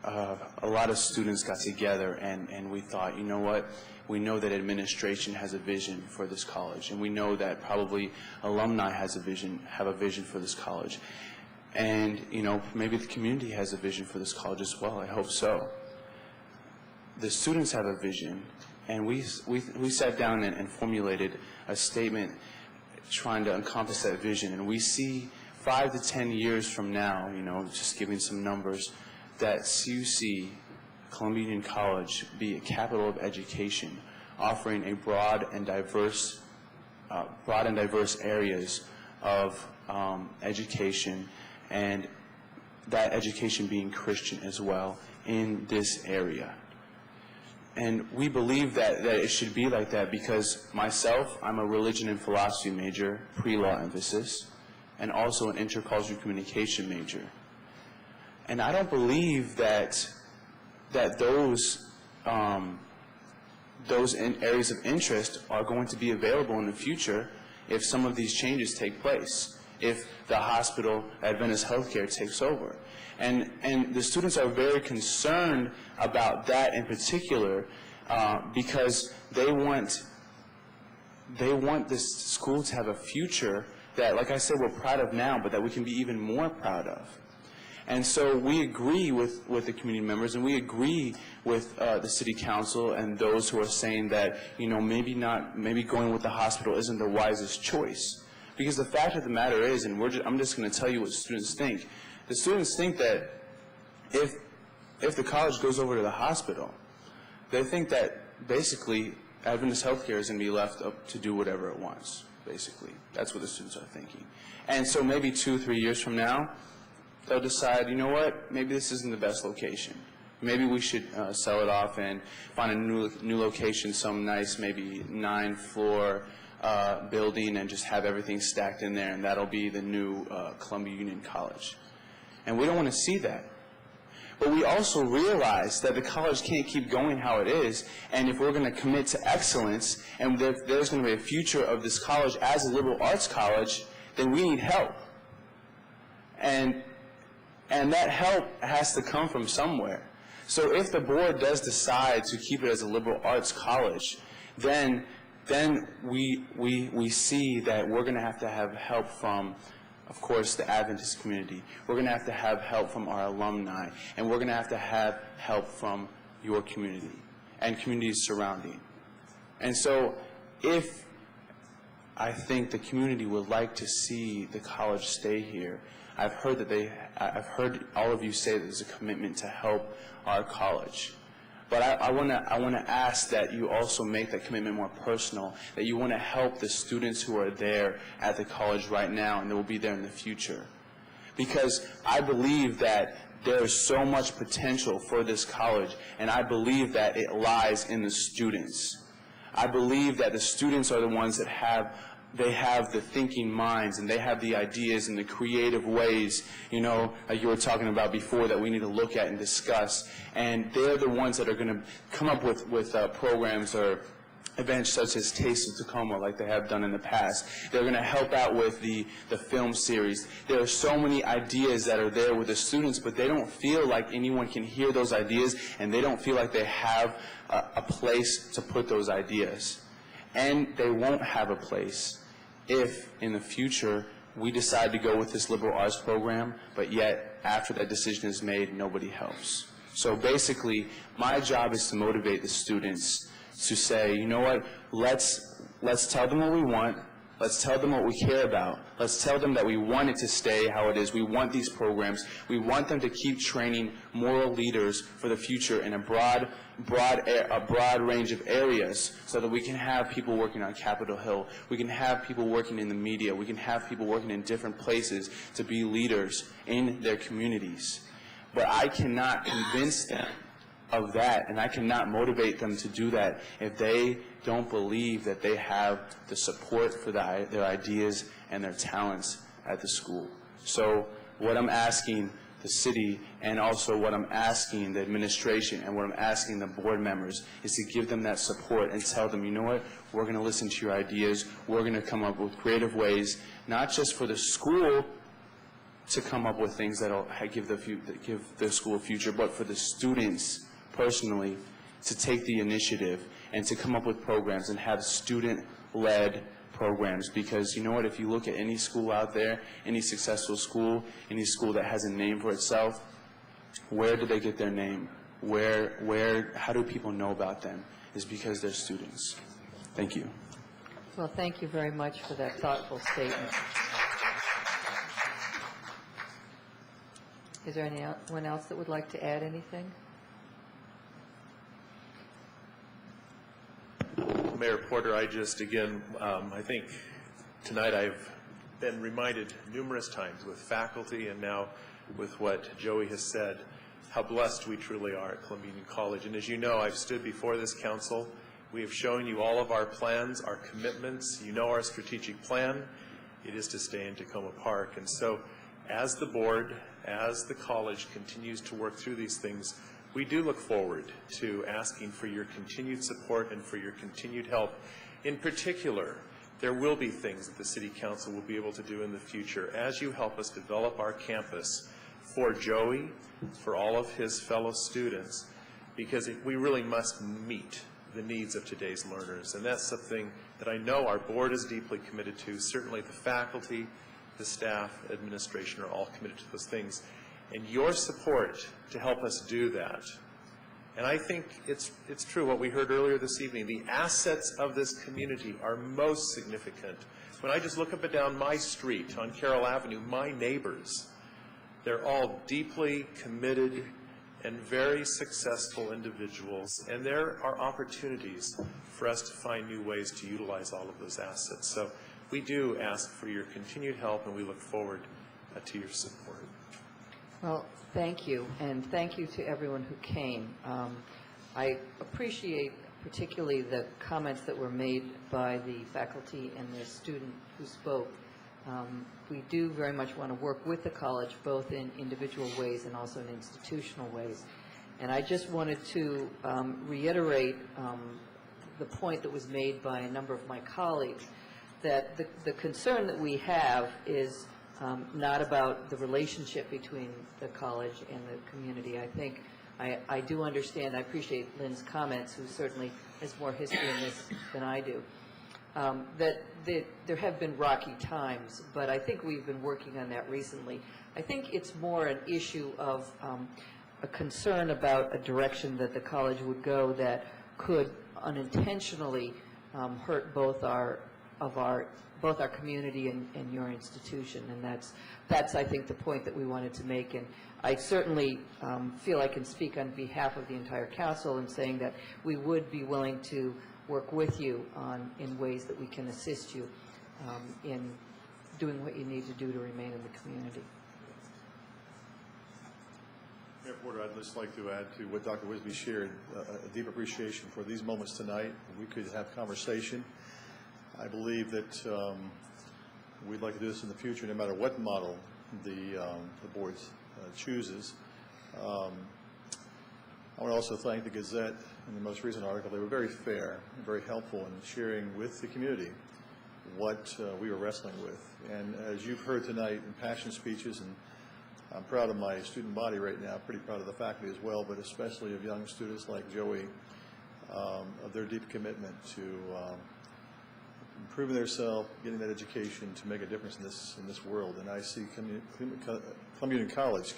a lot of students got together and we thought, you know what, we know that administration has a vision for this college, and we know that probably alumni have a vision for this college. And, maybe the community has a vision for this college as well. I hope so. The students have a vision, and we sat down and formulated a statement trying to encompass that vision. And we see 5 to 10 years from now, just giving some numbers, that CUC, Columbia Union College, be a capital of education, offering a broad and diverse areas of education, and that education being Christian as well in this area. And we believe that it should be like that, because myself, I'm a religion and philosophy major, pre-law emphasis, and also an intercultural communication major. And I don't believe that those areas of interest are going to be available in the future if some of these changes take place, if the hospital, Adventist Healthcare, takes over. And the students are very concerned about that in particular, because they want this school to have a future that, like I said, we're proud of now, but that we can be even more proud of. And so we agree with the community members, and we agree with the city council and those who are saying that, maybe going with the hospital isn't the wisest choice. Because the fact of the matter is, and I'm just going to tell you what students think. The students think that if the college goes over to the hospital, they think that basically Adventist Healthcare is going to be left up to do whatever it wants, basically. That's what the students are thinking. And so maybe 2 or 3 years from now, they'll decide, you know what, maybe this isn't the best location. Maybe we should sell it off and find a new location, some nice maybe 9-floor building, and just have everything stacked in there, and that'll be the new Columbia Union College. And we don't want to see that. But we also realize that the college can't keep going how it is, and if we're going to commit to excellence, and there's going to be a future of this college as a liberal arts college, then we need help. And that help has to come from somewhere. So if the board does decide to keep it as a liberal arts college, then we see that we're going to have help from, of course, the Adventist community. We're going to have help from our alumni, and we're going to have help from your community and communities surrounding. And so if I think the community would like to see the college stay here, I've heard all of you say that there's a commitment to help our college. But I want to ask that you also make that commitment more personal, that you want to help the students who are there at the college right now and that will be there in the future. Because I believe that There is so much potential for this college, and I believe that it lies in the students. I believe that the students are the ones that have the thinking minds, and they have the ideas and the creative ways, you know, like you were talking about before, that we need to look at and discuss. And they're the ones that are going to come up with programs or events such as Taste of Tacoma, like they have done in the past. They're going to help out with the film series. There are so many ideas that are there with the students, but they don't feel like anyone can hear those ideas, and they don't feel like they have a place to put those ideas. And they won't have a place if, in the future, we decide to go with this liberal arts program, but yet, after that decision is made, nobody helps. So basically, my job is to motivate the students to say, you know what, let's tell them what we want, let's tell them what we care about, let's tell them that we want it to stay how it is, we want these programs, we want them to keep training moral leaders for the future in a broad range of areas, so that we can have people working on Capitol Hill, we can have people working in the media, we can have people working in different places to be leaders in their communities. But I cannot convince them of that, and I cannot motivate them to do that if they don't believe that they have the support for their ideas and their talents at the school. So what I'm asking the city, and also what I'm asking the administration, and what I'm asking the board members, is to give them that support and tell them, you know what, we're going to listen to your ideas, we're going to come up with creative ways, not just for the school to come up with things that will give the school a future, but for the students personally to take the initiative and to come up with programs and have student-led programs. Because you know what, if you look at any school out there, any successful school, any school that has a name for itself, where do they get their name? How do people know about them? It's because they're students. Thank you. Well, thank you very much for that thoughtful statement. Is there anyone else that would like to add anything? Mayor Porter, I just, again, I think tonight I've been reminded numerous times with faculty and now with what Joey has said, how blessed we truly are at Columbia Union College. And as you know, I've stood before this council. We have shown you all of our plans, our commitments. You know our strategic plan. It is to stay in Tacoma Park. And so as the board, as the college continues to work through these things, we do look forward to asking for your continued support and for your continued help. In particular, there will be things that the City Council will be able to do in the future as you help us develop our campus for Joey, for all of his fellow students, because we really must meet the needs of today's learners. And that's something that I know our board is deeply committed to. Certainly the faculty, the staff, administration are all committed to those things. And your support to help us do that. And I think it's true what we heard earlier this evening. The assets of this community are most significant. When I just look up and down my street on Carroll Avenue, my neighbors, they're all deeply committed and very successful individuals. And there are opportunities for us to find new ways to utilize all of those assets. So we do ask for your continued help, and we look forward to your support. Well, thank you, and thank you to everyone who came. I appreciate particularly the comments that were made by the faculty and the student who spoke. We do very much want to work with the college, both in individual ways and also in institutional ways. And I just wanted to reiterate the point that was made by a number of my colleagues, that the concern that we have is not about the relationship between the college and the community. I think I do understand, I appreciate Lynn's comments, who certainly has more history in this than I do, that there have been rocky times, but I think we've been working on that recently. I think it's more an issue of a concern about a direction that the college would go that could unintentionally hurt both our community and your institution, and that's I think the point that we wanted to make. And I certainly feel I can speak on behalf of the entire council in saying that we would be willing to work with you in ways that we can assist you in doing what you need to do to remain in the community. Mayor Porter, I'd just like to add to what Dr. Wisby shared, a deep appreciation for these moments tonight. We could have conversation. I believe that we'd like to do this in the future, no matter what model the board chooses. I want to also thank the Gazette in the most recent article. They were very fair and very helpful in sharing with the community what we were wrestling with. And as you've heard tonight in passion speeches, and I'm proud of my student body right now, pretty proud of the faculty as well, but especially of young students like Joey, of their deep commitment to improving themselves, getting that education to make a difference in this world. And I see Columbia Union College,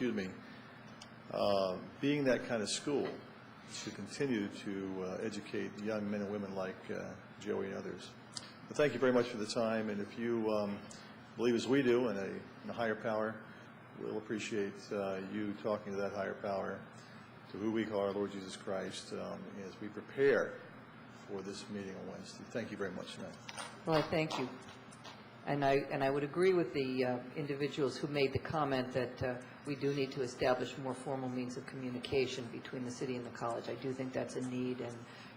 being that kind of school to continue to educate young men and women like Joey and others. But thank you very much for the time, and if you believe as we do in a higher power, we'll appreciate you talking to that higher power, to who we call our Lord Jesus Christ, as we prepare for this meeting on Wednesday. Thank you very much tonight. Well, I thank you. And I would agree with the individuals who made the comment that we do need to establish more formal means of communication between the city and the college. I do think that's a need, and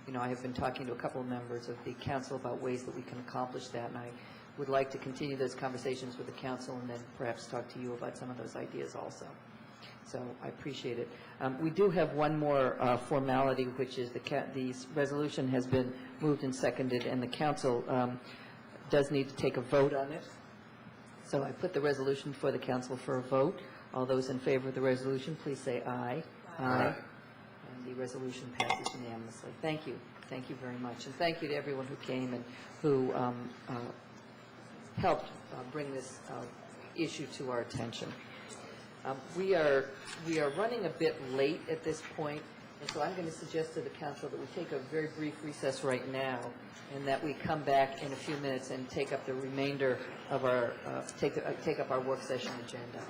you know, I have been talking to a couple of members of the council about ways that we can accomplish that, and I would like to continue those conversations with the council and then perhaps talk to you about some of those ideas also. So I appreciate it. We do have one more formality, which is the resolution has been moved and seconded, and the council does need to take a vote on it. So I put the resolution before the council for a vote. All those in favor of the resolution, please say aye. Aye. And the resolution passes unanimously. Thank you. Thank you very much. And thank you to everyone who came and who helped bring this issue to our attention. We are running a bit late at this point, and so I'm going to suggest to the council that we take a very brief recess right now, and that we come back in a few minutes and take up the remainder of our take up our work session agenda.